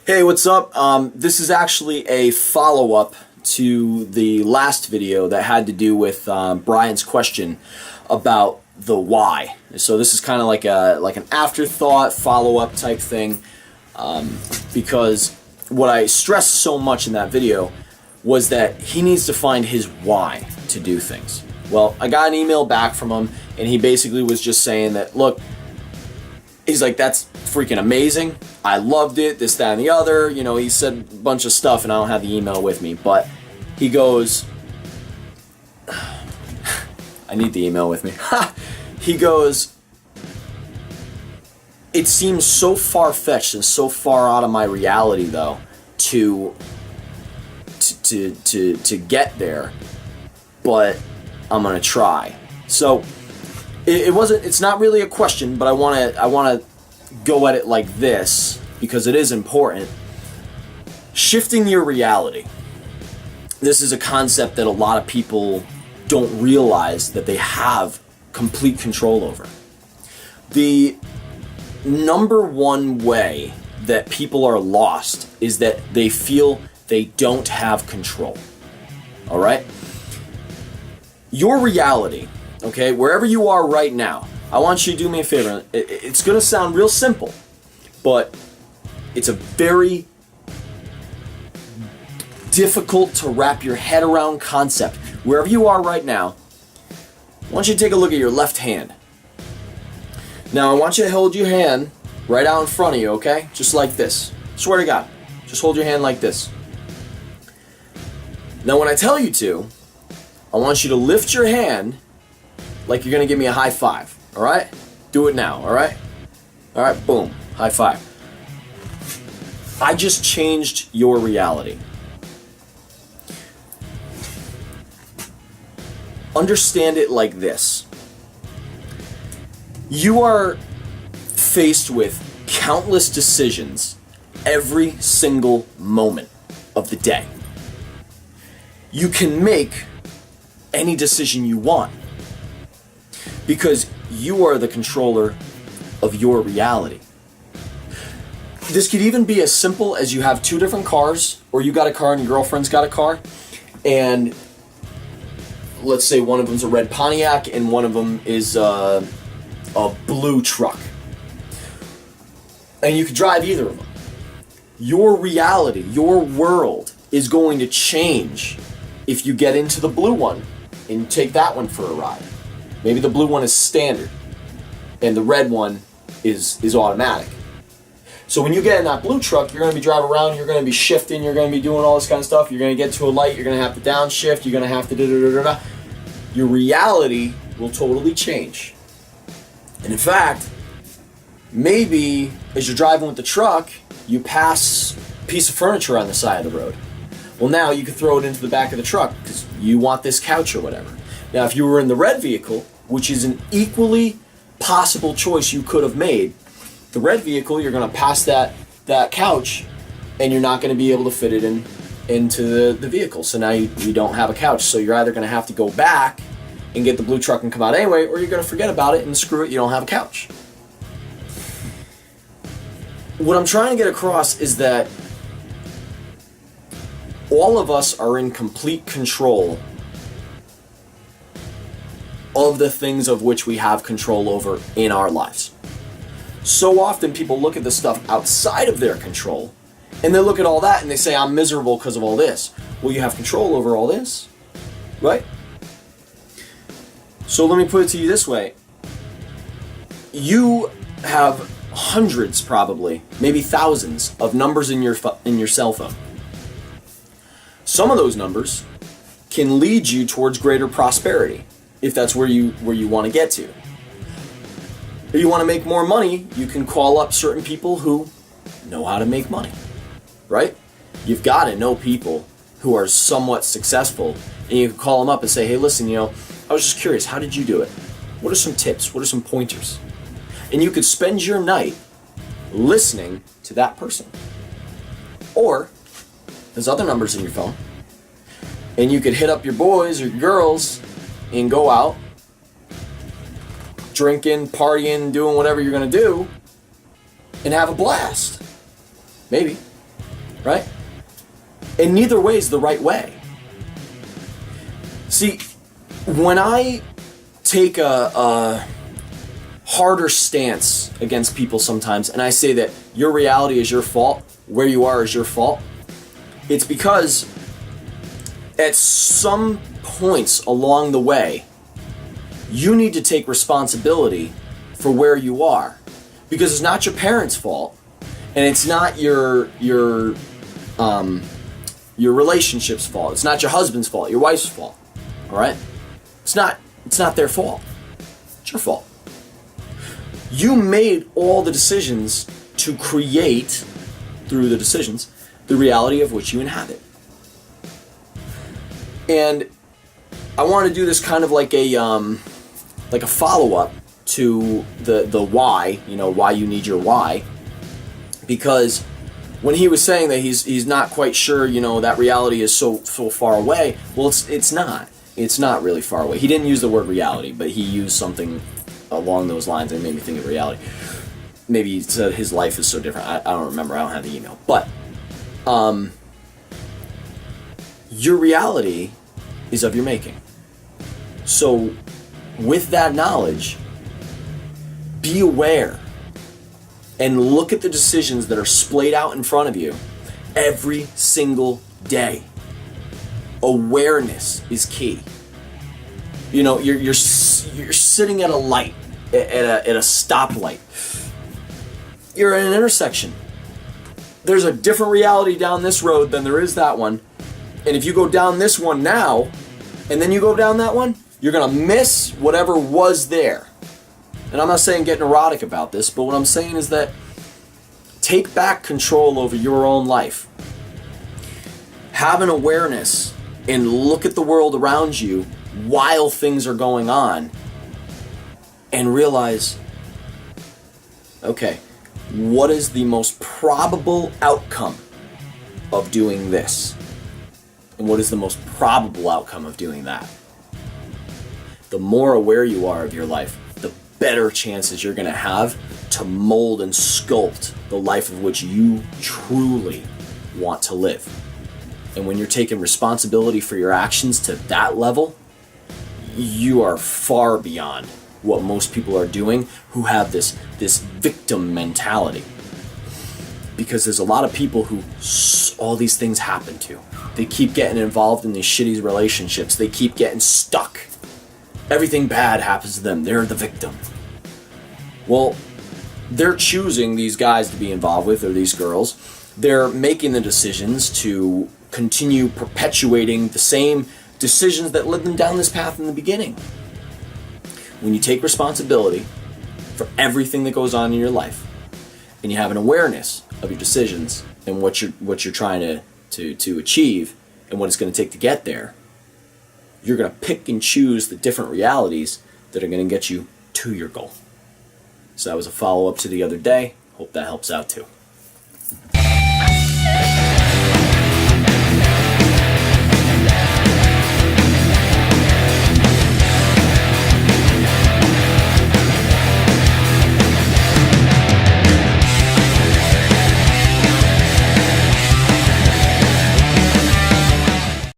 Hey, what's up? This is actually a follow-up to the last video that had to do with Brian's question about the why. So this is kind of like an afterthought, follow-up type thing, because what I stressed so much in that video was that he needs to find his why to do things. Well, I got an email back from him, and he basically was just saying that, look, he's like, that's freaking amazing. I loved it, this, that, and the other. You know, he said a bunch of stuff, and I don't have the email with me. But he goes, I need the email with me. He goes, it seems so far-fetched and so far out of my reality, though, to get there. But I'm gonna try. So it's not really a question, but I wanna go at it like this because it is important. Shifting your reality. This is a concept that a lot of people don't realize that they have complete control over. The number one way that people are lost is that they feel they don't have control. All right? Your reality, okay, wherever you are right now, I want you to do me a favor. It's going to sound real simple, but it's a very difficult to wrap your head around concept. Wherever you are right now, I want you to take a look at your left hand. Now, I want you to hold your hand right out in front of you, okay? Just like this. Swear to God. Just hold your hand like this. Now, when I tell you to, I want you to lift your hand like you're going to give me a high five, all right? Do it now, all right? All right, boom, high five. I just changed your reality. Understand it like this. You are faced with countless decisions every single moment of the day. You can make any decision you want because you are the controller of your reality. This could even be as simple as you have two different cars, or you got a car and your girlfriend's got a car, and let's say one of them's a red Pontiac and one of them is a blue truck. And you could drive either of them. Your reality, your world is going to change if you get into the blue one and take that one for a ride. Maybe the blue one is standard and the red one is automatic. So when you get in that blue truck, you're going to be driving around, you're going to be shifting, you're going to be doing all this kind of stuff, you're going to get to a light, you're going to have to downshift, you're going to have to da-da-da-da-da. Your reality will totally change. And in fact, maybe as you're driving with the truck, you pass a piece of furniture on the side of the road. Well, now you can throw it into the back of the truck because you want this couch or whatever. Now, if you were in the red vehicle, which is an equally possible choice you could have made, the red vehicle, you're going to pass that couch and you're not going to be able to fit it into the vehicle. So now you don't have a couch. So you're either going to have to go back and get the blue truck and come out anyway, or you're going to forget about it and screw it, you don't have a couch. What I'm trying to get across is that all of us are in complete control of the things of which we have control over in our lives. So often people look at the stuff outside of their control and they look at all that and they say, I'm miserable because of all this. Well, you have control over all this, right? So let me put it to you this way. You have hundreds, probably, maybe thousands of numbers in your cell phone. Some of those numbers can lead you towards greater prosperity if that's where you want to get to. If you want to make more money, you can call up certain people who know how to make money, right? You've got to know people who are somewhat successful, and you can call them up and say, hey, listen, I was just curious, how did you do it? What are some tips? What are some pointers? And you could spend your night listening to that person. Or there's other numbers in your phone, and you could hit up your boys or girls and go out, drinking, partying, doing whatever you're going to do, and have a blast. Maybe. right? And neither way is the right way. See, when I take a harder stance against people sometimes, and I say that your reality is your fault, where you are is your fault, it's because at some points along the way, you need to take responsibility for where you are. Because it's not your parents' fault, and it's not your relationship's fault. It's not your husband's fault, your wife's fault. All right? It's not their fault. It's your fault. You made all the decisions to create, through the decisions, the reality of which you inhabit. And I want to do this kind of like a follow-up to the why, why you need your why. Because when he was saying that he's not quite sure, that reality is so far away, well, it's not. It's not really far away. He didn't use the word reality, but he used something along those lines and made me think of reality. Maybe he said his life is so different. I don't remember. I don't have the email. But your reality is of your making. So with that knowledge, be aware and look at the decisions that are splayed out in front of you every single day. Awareness is key. You're sitting at a light, at a stoplight. You're at an intersection. There's a different reality down this road than there is that one. And if you go down this one now, and then you go down that one, you're going to miss whatever was there. And I'm not saying get neurotic about this, but what I'm saying is that take back control over your own life. Have an awareness and look at the world around you while things are going on and realize, okay, what is the most probable outcome of doing this? And what is the most probable outcome of doing that? The more aware you are of your life, the better chances you're going to have to mold and sculpt the life of which you truly want to live. And when you're taking responsibility for your actions to that level, you are far beyond what most people are doing who have this victim mentality. Because there's a lot of people who all these things happen to. They keep getting involved in these shitty relationships. They keep getting stuck. Everything bad happens to them. They're the victim. Well, they're choosing these guys to be involved with, or these girls. They're making the decisions to continue perpetuating the same decisions that led them down this path in the beginning. When you take responsibility for everything that goes on in your life, and you have an awareness of your decisions and what you're trying to achieve and what it's going to take to get there, you're going to pick and choose the different realities that are going to get you to your goal. So that was a follow-up to the other day. Hope that helps out too.